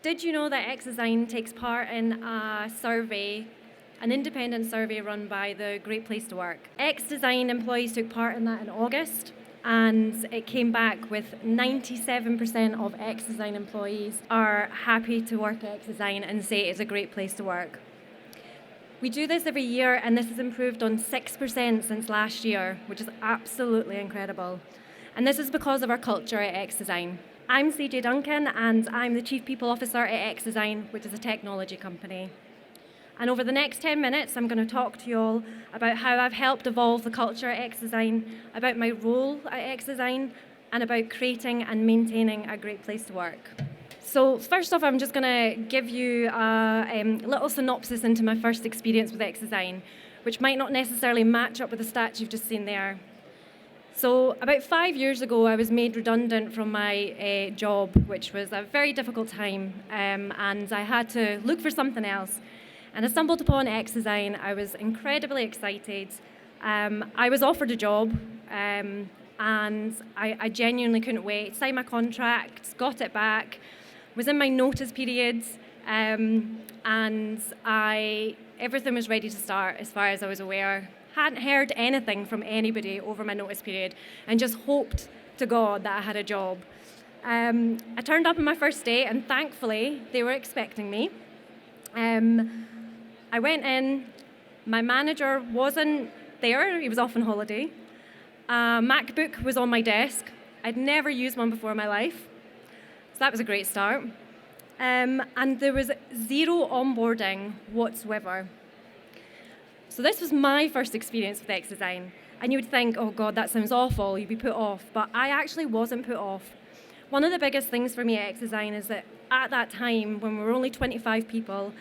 Did you know that xDesign takes part in a survey, an independent survey run by the Great Place to Work? xDesign employees took part in that in August, and it came back with 97% of xDesign employees are happy to work at xDesign and say it's a great place to work. We do this every year, and this has improved on 6% since last year, which is absolutely incredible. And this is because of our culture at xDesign. I'm CJ Duncan, and I'm the Chief People Officer at xDesign, which is a technology company. And over the next 10 minutes, I'm going to talk to you all about how I've helped evolve the culture at xDesign, about my role at xDesign, and about creating and maintaining a great place to work. So first off, I'm just going to give you a little synopsis into my first experience with xDesign, which might not necessarily match up with the stats you've just seen there. So about 5 years ago, I was made redundant from my job, which was a very difficult time, and I had to look for something else. And I stumbled upon xDesign. I was incredibly excited. I was offered a job, and I genuinely couldn't wait. Signed my contract, got it back, was in my notice periods, and everything was ready to start as far as I was aware. Hadn't heard anything from anybody over my notice period and just hoped to God that I had a job. I turned up on my first day, and thankfully they were expecting me. I went in, my manager wasn't there, he was off on holiday. A MacBook was on my desk. I'd never used one before in my life, so that was a great start. And there was zero onboarding whatsoever. So this was my first experience with xDesign, and you would think, oh God, that sounds awful, you'd be put off, but I actually wasn't put off. One of the biggest things for me at xDesign is that at that time, when we were only 25 people,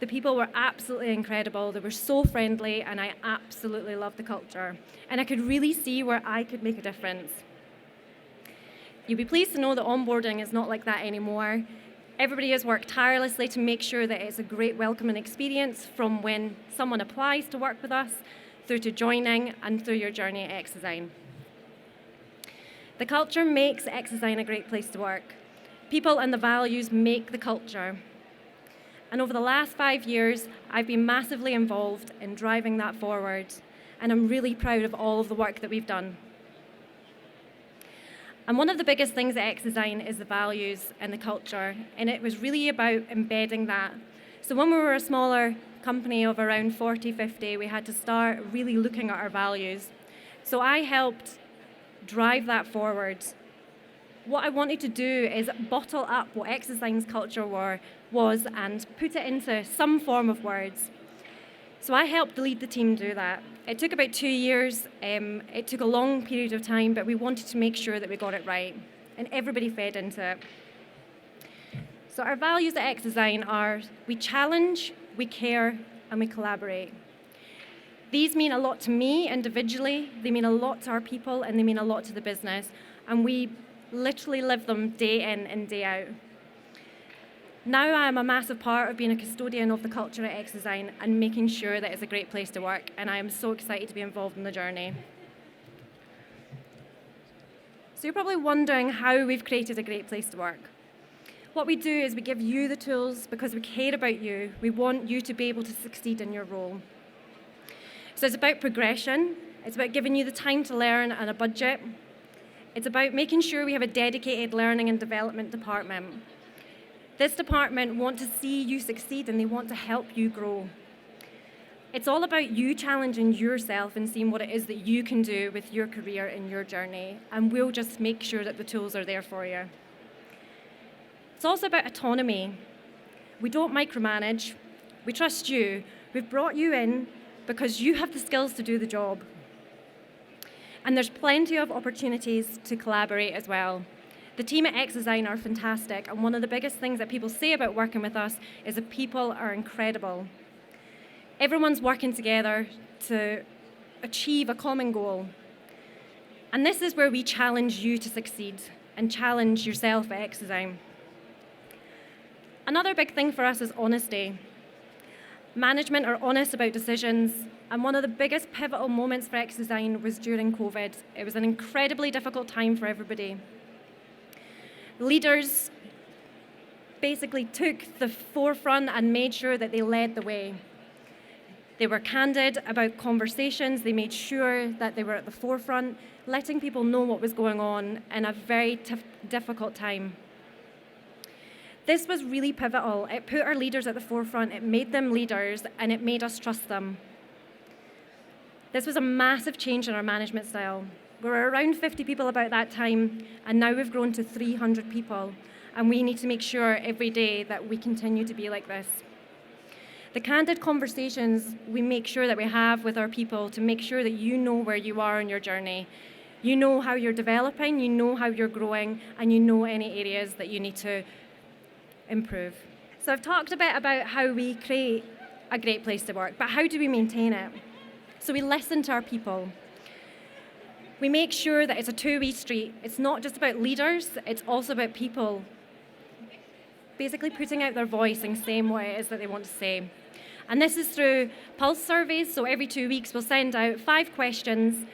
the people were absolutely incredible. They were so friendly, and I absolutely loved the culture. And I could really see where I could make a difference. You'll be pleased to know that onboarding is not like that anymore. Everybody has worked tirelessly to make sure that it's a great welcoming experience from when someone applies to work with us, through to joining, and through your journey at xDesign. The culture makes xDesign a great place to work. People and the values make the culture. And over the last 5 years, I've been massively involved in driving that forward, and I'm really proud of all of the work that we've done. And one of the biggest things at xDesign is the values and the culture, and it was really about embedding that. So when we were a smaller company of around 40, 50, we had to start really looking at our values. So I helped drive that forward. What I wanted to do is bottle up what xDesign's culture was and put it into some form of words. So I helped lead the team do that. It took about 2 years. It took a long period of time, but we wanted to make sure that we got it right, and everybody fed into it. So our values at xDesign are: we challenge, we care, and we collaborate. These mean a lot to me individually, they mean a lot to our people, and they mean a lot to the business, and we literally live them day in and day out. Now I'm a massive part of being a custodian of the culture at xDesign and making sure that it's a great place to work, and I am so excited to be involved in the journey. So you're probably wondering how we've created a great place to work. What we do is we give you the tools because we care about you. We want you to be able to succeed in your role. So it's about progression. It's about giving you the time to learn and a budget. It's about making sure we have a dedicated learning and development department. This department want to see you succeed, and they want to help you grow. It's all about you challenging yourself and seeing what it is that you can do with your career and your journey, and we'll just make sure that the tools are there for you. It's also about autonomy. We don't micromanage. We trust you. We've brought you in because you have the skills to do the job. And there's plenty of opportunities to collaborate as well. The team at xDesign are fantastic, and one of the biggest things that people say about working with us is that people are incredible. Everyone's working together to achieve a common goal. And this is where we challenge you to succeed and challenge yourself at xDesign. Another big thing for us is honesty. Management are honest about decisions, and one of the biggest pivotal moments for xDesign was during COVID. It was an incredibly difficult time for everybody. Leaders basically took the forefront and made sure that they led the way. They were candid about conversations. They made sure that they were at the forefront, letting people know what was going on in a very difficult time. This was really pivotal. It put our leaders at the forefront, it made them leaders, and it made us trust them. This was a massive change in our management style. We were around 50 people about that time, and now we've grown to 300 people, and we need to make sure every day that we continue to be like this. The candid conversations we make sure that we have with our people to make sure that you know where you are on your journey. You know how you're developing, you know how you're growing, and you know any areas that you need to improve. So I've talked a bit about how we create a great place to work, but how do we maintain it? So we listen to our people. We make sure that it's a two-way street. It's not just about leaders, it's also about people basically putting out their voice and saying what it is that they want to say. And this is through pulse surveys. So every 2 weeks, we'll send out 5 questions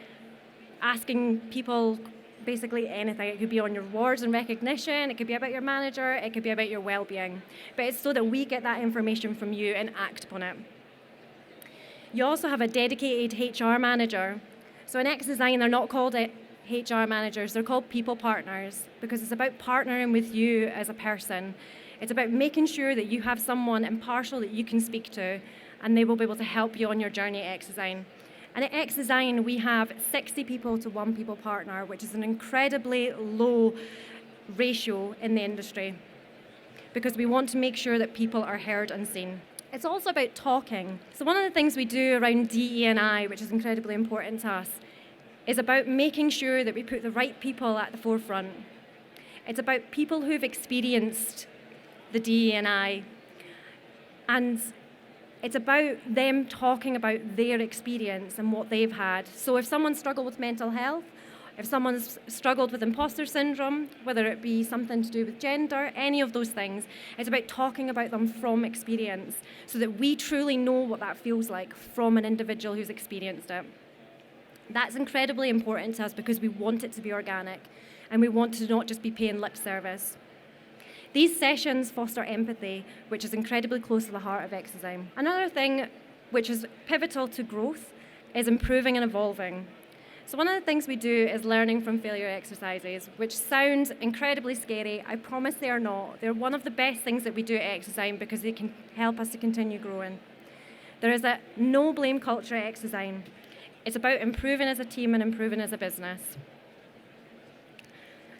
asking people basically anything. It could be on your awards and recognition, it could be about your manager, it could be about your well-being. But it's so that we get that information from you and act upon it. You also have a dedicated HR manager. So in xDesign, they're not called HR managers, they're called people partners, because it's about partnering with you as a person. It's about making sure that you have someone impartial that you can speak to, and they will be able to help you on your journey at xDesign. And at xDesign, we have 60 people to 1 people partner, which is an incredibly low ratio in the industry, because we want to make sure that people are heard and seen. It's also about talking. So one of the things we do around DE&I, which is incredibly important to us, is about making sure that we put the right people at the forefront. It's about people who've experienced the DE&I, and it's about them talking about their experience and what they've had. So if someone's struggled with mental health, if someone's struggled with imposter syndrome, whether it be something to do with gender, any of those things, it's about talking about them from experience so that we truly know what that feels like from an individual who's experienced it. That's incredibly important to us because we want it to be organic and we want to not just be paying lip service. These sessions foster empathy, which is incredibly close to the heart of xDesign. Another thing which is pivotal to growth is improving and evolving. So one of the things we do is learning from failure exercises, which sound incredibly scary. I promise they are not. They're one of the best things that we do at xDesign because they can help us to continue growing. There is a no blame culture at xDesign. It's about improving as a team and improving as a business.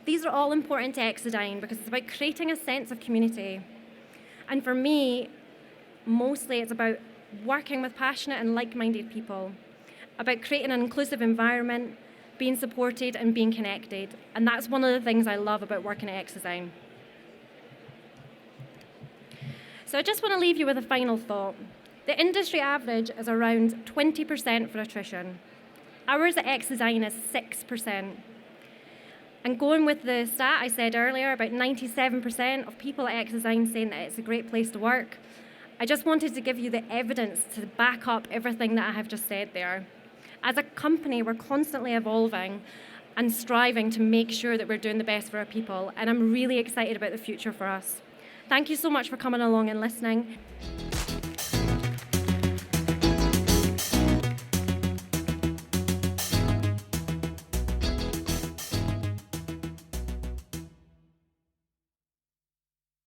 These are all important to xDesign because it's about creating a sense of community. And for me, mostly it's about working with passionate and like-minded people, about creating an inclusive environment, being supported and being connected. And that's one of the things I love about working at xDesign. So I just want to leave you with a final thought. The industry average is around 20% for attrition. Ours at xDesign is 6%. And going with the stat I said earlier, about 97% of people at xDesign saying that it's a great place to work, I just wanted to give you the evidence to back up everything that I have just said there. As a company, we're constantly evolving and striving to make sure that we're doing the best for our people, and I'm really excited about the future for us. Thank you so much for coming along and listening.